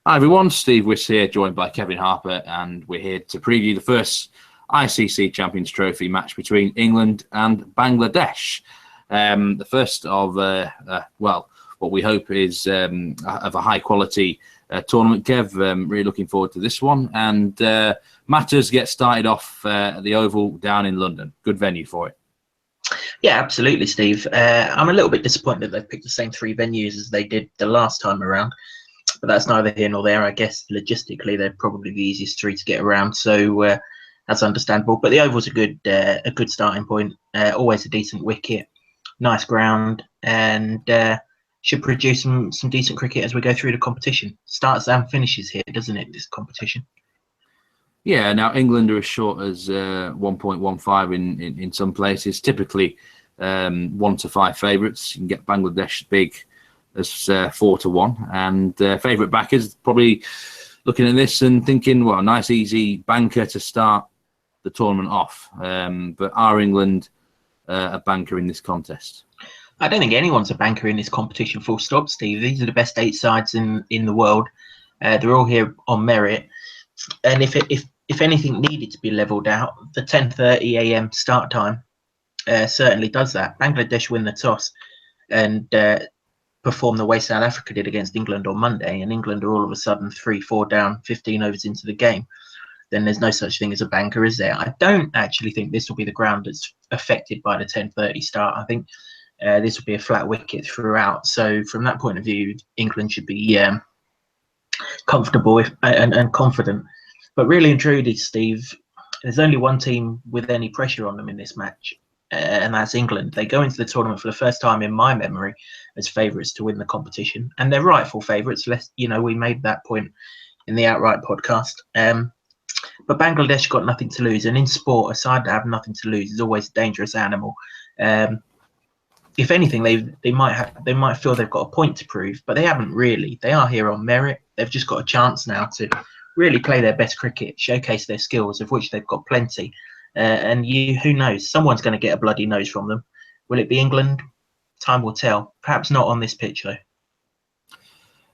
Hi everyone, Steve Wyss here, joined by Kevin Harper, and we're here to preview the first ICC Champions Trophy match between England and Bangladesh. The first of, what we hope is of a high-quality tournament, Kev. Really looking forward to this one. And matters get started off at the Oval down in London. Good venue for it. Yeah, absolutely, Steve. I'm a little bit disappointed they've picked the same three venues as they did the last time around. But that's neither here nor there. I guess logistically they're probably the easiest three to get around, so that's understandable. But the Oval's a good starting point. Always a decent wicket, nice ground, and should produce some decent cricket as we go through the competition. Starts and finishes here, doesn't it? This competition. Yeah. Now England are as short as 1.15 in some places. Typically 1 to 5 favourites. You can get Bangladesh big as 4 to 1, and favourite backers probably looking at this and thinking, well, a nice easy banker to start the tournament off. But are England a banker in this contest? I don't think anyone's a banker in this competition, full stop, Steve. These are the best 8 sides in the world. They're all here on merit, and if anything needed to be levelled out, the 10:30 a.m. start time certainly does that. Bangladesh win the toss and perform the way South Africa did against England on Monday, and England are all of a sudden 3-4 down, 15 overs into the game, then there's no such thing as a banker, is there? I don't actually think this will be the ground that's affected by the 10:30 start. I think this will be a flat wicket throughout. So from that point of view, England should be comfortable and confident. But really and truly, Steve, there's only one team with any pressure on them in this match, and that's England. They go into the tournament for the first time in my memory as favourites to win the competition, and they're rightful favourites. We made that point in the Outright podcast. But Bangladesh got nothing to lose, and in sport, a side that have nothing to lose is always a dangerous animal. If anything, they might feel they've got a point to prove, but they haven't really. They are here on merit. They've just got a chance now to really play their best cricket, showcase their skills, of which they've got plenty. And who knows? Someone's going to get a bloody nose from them. Will it be England? Time will tell. Perhaps not on this pitch, though.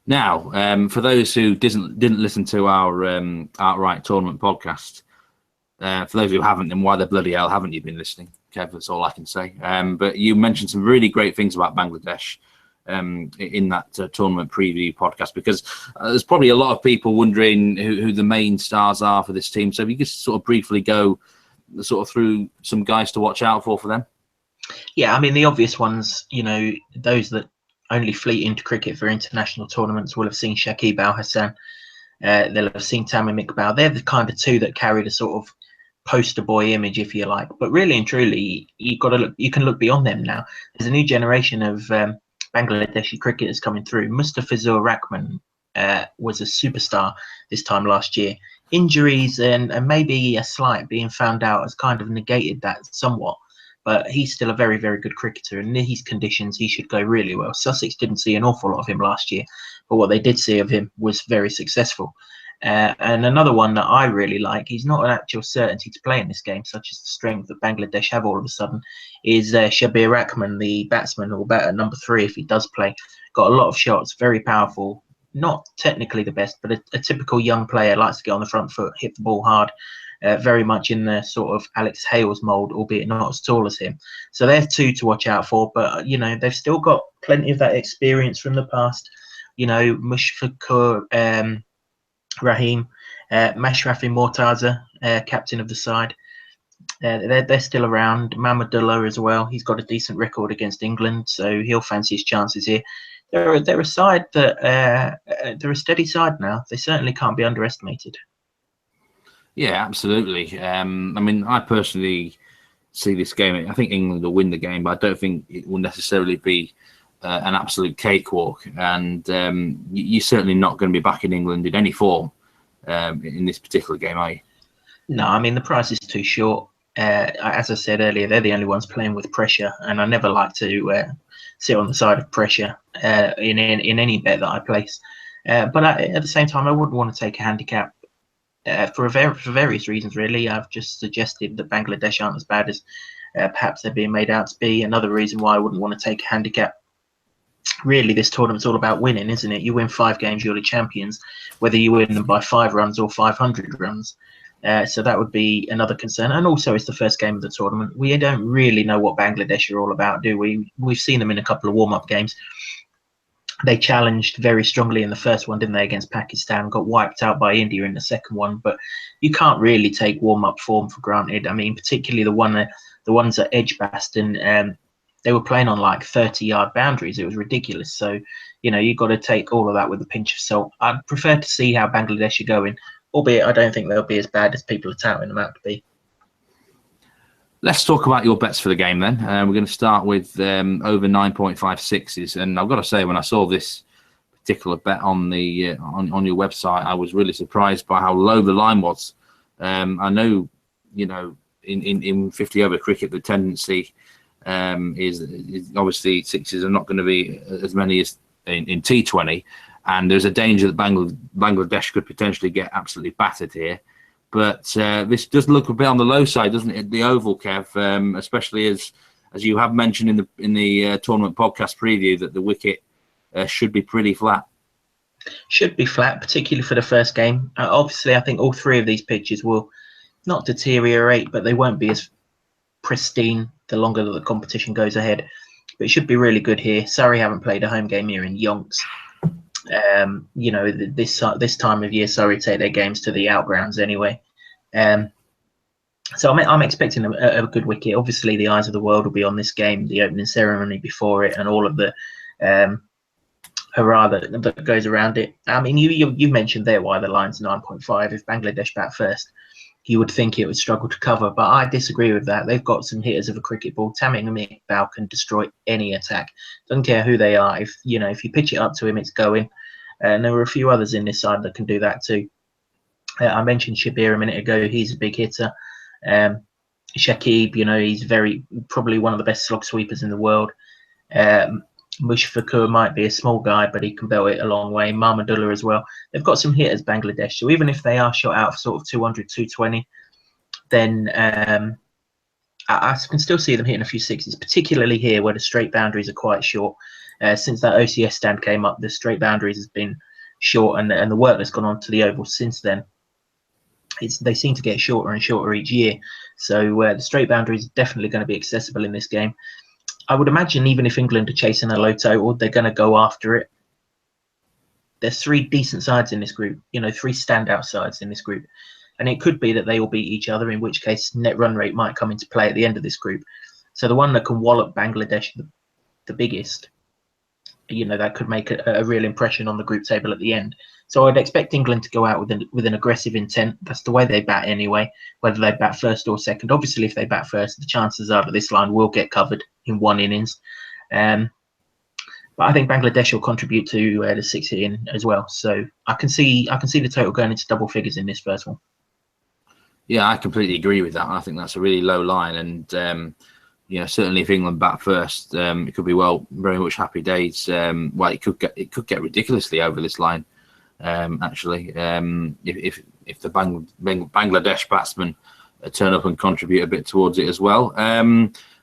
Now, for those who didn't listen to our Outright Tournament podcast, for those who haven't, then why the bloody hell haven't you been listening, Kev? That's all I can say. But you mentioned some really great things about Bangladesh in that tournament preview podcast, because there's probably a lot of people wondering who the main stars are for this team. So if you could sort of briefly go sort of through some guys to watch out for them. Yeah, I mean, the obvious ones, those that only fleet into cricket for international tournaments will have seen Shakib Al Hassan. They'll have seen Tamim Iqbal. They're the kind of two that carried a sort of poster boy image, if you like. But really and truly, you can look beyond them now. There's a new generation of Bangladeshi cricketers coming through. Mustafizur Rahman was a superstar this time last year. Injuries and maybe a slight being found out has kind of negated that somewhat. But he's still a very, very good cricketer. And in these conditions, he should go really well. Sussex didn't see an awful lot of him last year, but what they did see of him was very successful. And another one that I really like, he's not an actual certainty to play in this game, such as the strength that Bangladesh have all of a sudden, is Shabir Rahman, the batsman, or batter number 3 if he does play. Got a lot of shots, very powerful. Not technically the best, but a typical young player, likes to get on the front foot, hit the ball hard. Very much in the sort of Alex Hales mould, albeit not as tall as him. So there's two to watch out for, but they've still got plenty of that experience from the past. Mushfiqur Rahim, Mashrafi Mortaza, captain of the side. They're still around. Mahmudullah as well. He's got a decent record against England, so he'll fancy his chances here. They're a side that they're a steady side now. They certainly can't be underestimated. Yeah, absolutely. I mean, I personally see this game. I think England will win the game, but I don't think it will necessarily be an absolute cakewalk. And you're certainly not going to be backing England in any form in this particular game, are you? No, I mean, the price is too short. As I said earlier, they're the only ones playing with pressure, and I never like to sit on the side of pressure in any bet that I place. But at the same time, I wouldn't want to take a handicap. For various reasons, really. I've just suggested that Bangladesh aren't as bad as perhaps they're being made out to be. Another reason why I wouldn't want to take a handicap really this tournament's all about winning, isn't it? You win 5 games, you're the champions, whether you win them by 5 runs or 500 runs. So that would be another concern. And also, it's the first game of the tournament. We don't really know what Bangladesh are all about, do we? We've seen them in a couple of warm-up games. They challenged very strongly in the first one, didn't they, against Pakistan? Got wiped out by India in the second one. But you can't really take warm-up form for granted. I mean, particularly the ones at Edgbaston, they were playing on like 30-yard boundaries. It was ridiculous. So, you've got to take all of that with a pinch of salt. I'd prefer to see how Bangladesh are going, albeit I don't think they'll be as bad as people are touting them out to be. Let's talk about your bets for the game then. We're going to start with over 9.56s. And I've got to say, when I saw this particular bet on the on your website, I was really surprised by how low the line was. I know, in 50-over cricket, the tendency is obviously sixes are not going to be as many as in T20, and there's a danger that Bangladesh could potentially get absolutely battered here. But this does look a bit on the low side, doesn't it? The Oval, Kev, especially as you have mentioned in the tournament podcast preview, that the wicket should be pretty flat. Should be flat, particularly for the first game. Obviously, I think all 3 of these pitches will not deteriorate, but they won't be as pristine the longer that the competition goes ahead. But it should be really good here. Surrey haven't played a home game here in yonks. This time of year, Surrey take their games to the outgrounds anyway. So I'm expecting a good wicket. Obviously, the eyes of the world will be on this game, the opening ceremony before it, and all of the hurrah that goes around it. I mean, you mentioned there why the line's 9.5. If Bangladesh bat first, you would think it would struggle to cover, but I disagree with that. They've got some hitters of a cricket ball. Tamim Iqbal can destroy any attack. Doesn't care who they are. If you pitch it up to him, it's going. And there were a few others in this side that can do that too. I mentioned Shabir a minute ago. He's a big hitter. Shakib, he's probably one of the best slog sweepers in the world. Mushfiqur might be a small guy, but he can belt it a long way. Mahmudullah as well. They've got some hitters, Bangladesh. So even if they are shot out of sort of 200, 220, then I can still see them hitting a few sixes, particularly here where the straight boundaries are quite short. Since that OCS stand came up, the straight boundaries has been short, and the work that's gone on to the Oval since then, they seem to get shorter and shorter each year. So the straight boundaries are definitely going to be accessible in this game. I would imagine even if England are chasing a low total, they're going to go after it. There's 3 decent sides in this group, 3 standout sides in this group. And it could be that they all beat each other, in which case net run rate might come into play at the end of this group. So the one that can wallop Bangladesh the biggest, that could make a real impression on the group table at the end. So I'd expect England to go out with an aggressive intent. That's the way they bat anyway, whether they bat first or second. Obviously, if they bat first, the chances are that this line will get covered in one innings. But I think Bangladesh will contribute to the 6 hitting as well. So I can see the total going into double figures in this first one. Yeah, I completely agree with that. I think that's a really low line, and certainly if England bat first, it could be very much happy days. It could get ridiculously over this line. Actually, if the Bangladesh batsmen turn up and contribute a bit towards it as well.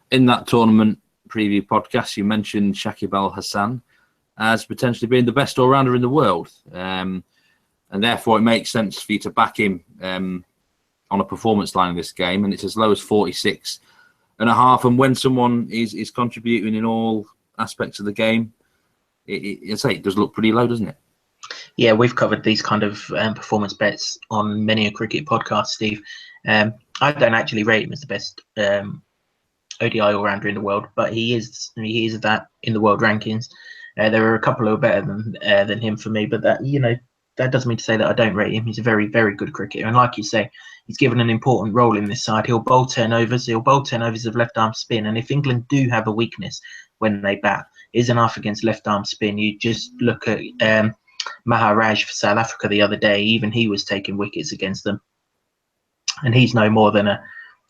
In that tournament preview podcast, you mentioned Shakib Al Hasan as potentially being the best all-rounder in the world, and therefore it makes sense for you to back him on a performance line in this game, and it's as low as 46.5. And when someone is contributing in all aspects of the game, it does look pretty low, doesn't it? Yeah, we've covered these kind of performance bets on many a cricket podcast, Steve. I don't actually rate him as the best ODI all-rounder in the world, but he is that in the world rankings. There are a couple who are better than him for me, but that doesn't mean to say that I don't rate him. He's a very, very good cricketer, and like you say, he's given an important role in this side. He'll bowl turnovers of left-arm spin, and if England do have a weakness when they bat, is enough against left-arm spin. You just look at Maharaj for South Africa the other day. Even he was taking wickets against them, and he's no more than a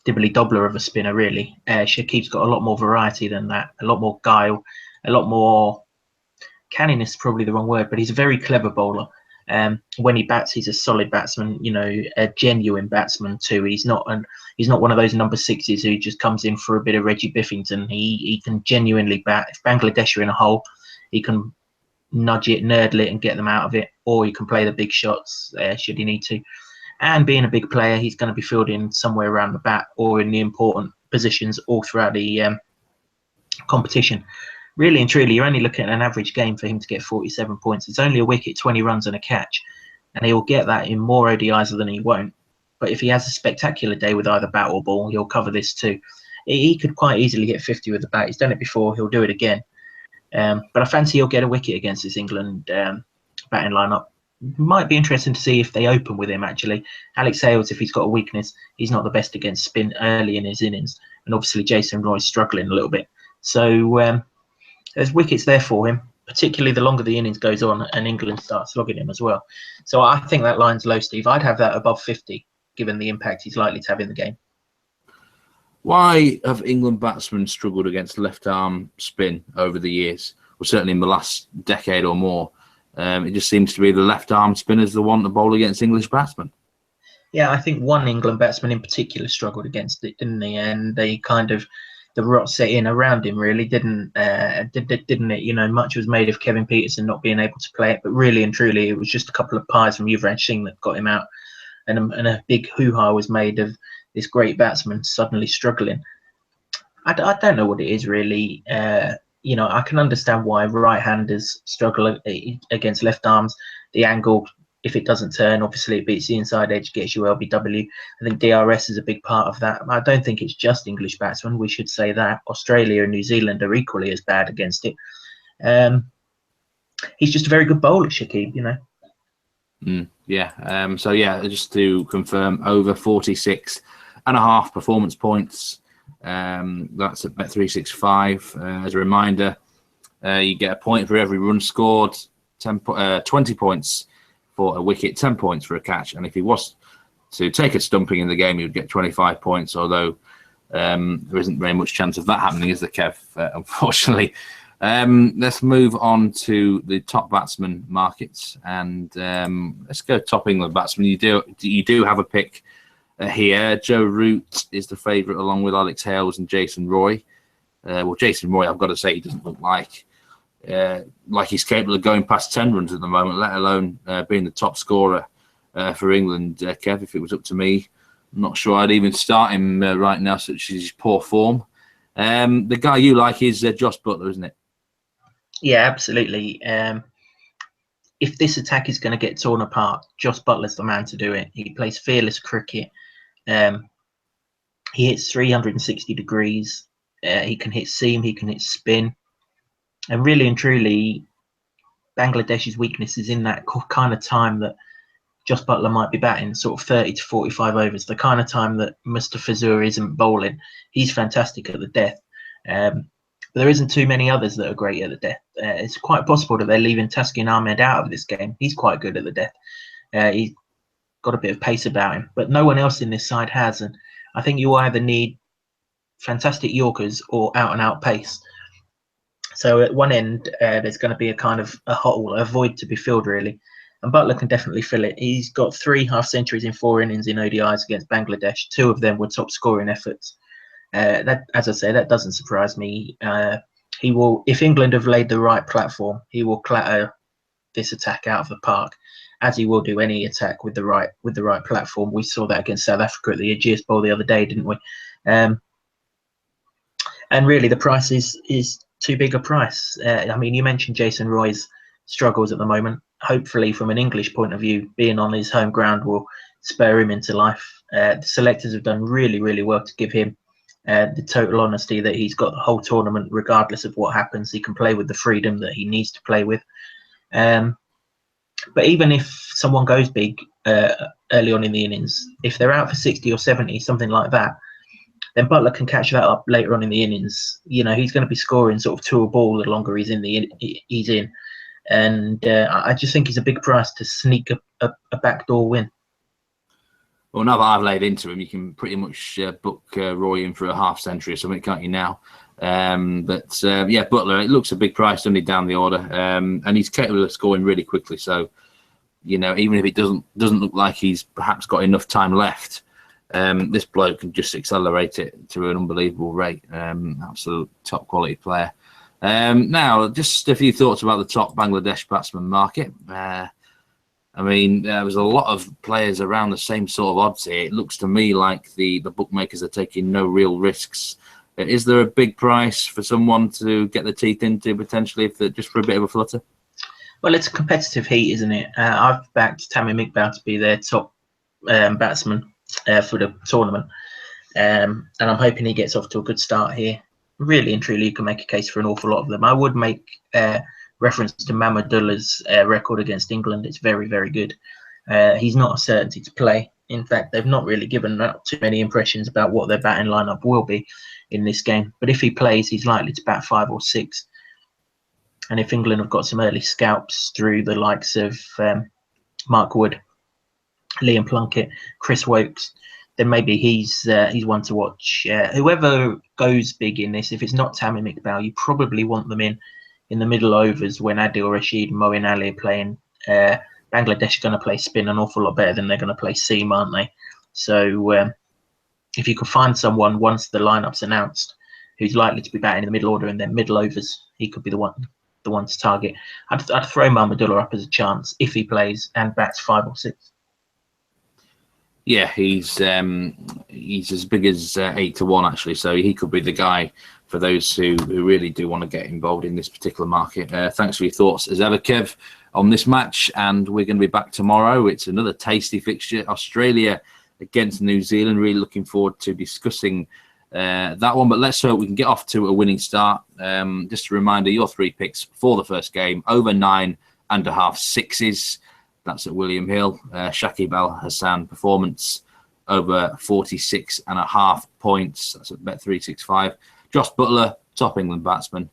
dibbly-dobbler of a spinner, really. Shakib's got a lot more variety than that, a lot more guile, a lot more canniness, probably the wrong word, but he's a very clever bowler. When he bats, he's a solid batsman, a genuine batsman too. He's not one of those number 6s who just comes in for a bit of Reggie Biffington. He can genuinely bat. If Bangladesh are in a hole, he can nudge it, nerdle it, and get them out of it, or he can play the big shots should he need to. And being a big player, he's going to be fielding somewhere around the bat or in the important positions all throughout the competition. Really and truly, you're only looking at an average game for him to get 47 points. It's only a wicket, 20 runs and a catch, and he'll get that in more ODIs than he won't. But if he has a spectacular day with either bat or ball, he'll cover this too. He could quite easily hit 50 with the bat. He's done it before. He'll do it again. But I fancy he'll get a wicket against this England batting lineup. Might be interesting to see if they open with him, actually. Alex Hales, if he's got a weakness, he's not the best against spin early in his innings. And obviously Jason Roy's struggling a little bit. So there's wickets there for him, particularly the longer the innings goes on and England starts slogging him as well. So I think that line's low, Steve. I'd have that above 50, given the impact he's likely to have in the game. Why have England batsmen struggled against left-arm spin over the years? Well, certainly in the last decade or more. It just seems to be the left-arm spinners that want to bowl against English batsmen. Yeah, I think one England batsman in particular struggled against it, didn't he? And they kind of, the rot set in around him, really, didn't it? You know, much was made of Kevin Peterson not being able to play it, but really and truly, it was just a couple of pies from Yuvraj Singh that got him out, and a big hoo-ha was made of this great batsman suddenly struggling. I don't know what it is, really. You know, I can understand why right-handers struggle against left arms. The angle, if it doesn't turn, obviously it beats the inside edge, gets you LBW. I think DRS is a big part of that. I don't think it's just English batsmen. We should say that. Australia and New Zealand are equally as bad against it. He's just a very good bowler, Shakib, you know. Yeah. So, yeah, just to confirm, over 46.5 performance points. That's at Bet365. As a reminder, you get a point for every run scored, 20 points for a wicket, 10 points for a catch. And if he was to take a stumping in the game, he would get 25 points, although there isn't very much chance of that happening, is there, Kev? Unfortunately. Let's move on to the top batsman markets, and let's go top England batsman. You do have a pick here. Joe Root is the favourite, along with Alex Hales and Jason Roy. Well, Jason Roy, I've got to say, he doesn't look like he's capable of going past 10 runs at the moment, let alone being the top scorer for England. Kev, if it was up to me, I'm not sure I'd even start him right now, such as his poor form. The guy you like is Josh Buttler, isn't it? Yeah, absolutely. If this attack is going to get torn apart, Josh Buttler's the man to do it. He plays fearless cricket. He hits 360 degrees. He can hit seam. He can hit spin. And really and truly, Bangladesh's weakness is in that kind of time that Josh Buttler might be batting, sort of 30 to 45 overs, the kind of time that Mustafizur isn't bowling. He's fantastic at the death. But there isn't too many others that are great at the death. It's quite possible that they're leaving Taskin Ahmed out of this game. He's quite good at the death. He's got a bit of pace about him, but no one else in this side has. And I think you either need fantastic Yorkers or out-and-out pace. So at one end, there's going to be a kind of a hole, a void to be filled, really. And Buttler can definitely fill it. He's got 3 half-centuries in 4 innings in ODIs against Bangladesh. 2 of them were top-scoring efforts. That, as I say, that doesn't surprise me. He will, if England have laid the right platform, he will clatter this attack out of the park, as he will do any attack with the right platform. We saw that against South Africa at the Aegeus Bowl the other day, didn't we? And really, the price is too big a price. I mean, you mentioned Jason Roy's struggles at the moment. Hopefully, from an English point of view, being on his home ground will spur him into life. The selectors have done really, really well to give him the total honesty that he's got the whole tournament, regardless of what happens. He can play with the freedom that he needs to play with. But even if someone goes big early on in the innings, if they're out for 60 or 70, something like that, then Buttler can catch that up later on in the innings. You know, he's going to be scoring sort of 2 a ball the longer he's in. And I just think he's a big price to sneak a backdoor win. Well, now that I've laid into him, you can pretty much book Roy in for a half-century or something, can't you now? Yeah, Buttler, it looks a big price, only down the order, and he's capable of scoring really quickly. So, you know, even if it doesn't look like he's perhaps got enough time left, this bloke can just accelerate it to an unbelievable rate. Absolute top quality player. Now, just a few thoughts about the top Bangladesh batsman market. I mean, there's a lot of players around the same sort of odds here. It looks to me like the bookmakers are taking no real risks. Is there a big price for someone to get their teeth into potentially, just for a bit of a flutter? Well, it's a competitive heat, isn't it? I've backed Tamim Iqbal to be their top batsman for the tournament, and I'm hoping he gets off to a good start here. Really and truly, you can make a case for an awful lot of them. I would make reference to Mahmudullah's record against England. It's very, very good. He's not a certainty to play. In fact, they've not really given out too many impressions about what their batting lineup will be in this game. But if he plays, he's likely to bat 5 or 6. And if England have got some early scalps through the likes of Mark Wood, Liam Plunkett, Chris Wokes, then maybe he's one to watch. Whoever goes big in this, if it's not Tamim Iqbal, you probably want them in the middle overs when Adil Rashid and Moeen Ali are playing. Bangladesh are going to play spin an awful lot better than they're going to play seam, aren't they? So if you could find someone once the lineup's announced who's likely to be batting in the middle order and then middle overs, he could be the one to target. I'd throw Mahmudullah up as a chance if he plays and bats 5 or 6. Yeah, he's as big as 8 to 1 actually, so he could be the guy for those who really do want to get involved in this particular market. Thanks for your thoughts as ever, Kev, on this match, and we're going to be back tomorrow. It's another tasty fixture, Australia against New Zealand. Really looking forward to discussing that one, but let's hope we can get off to a winning start. Just a reminder, your 3 picks for the first game: over 9.5 sixes. That's at William Hill. Shakib Al Hassan performance over 46.5 points. That's at Bet365. Josh Buttler, top England batsman,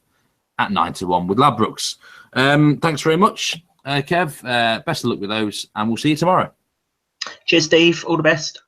at 9 to 1 with Ladbrokes. Thanks very much, Kev. Best of luck with those, and we'll see you tomorrow. Cheers, Steve. All the best.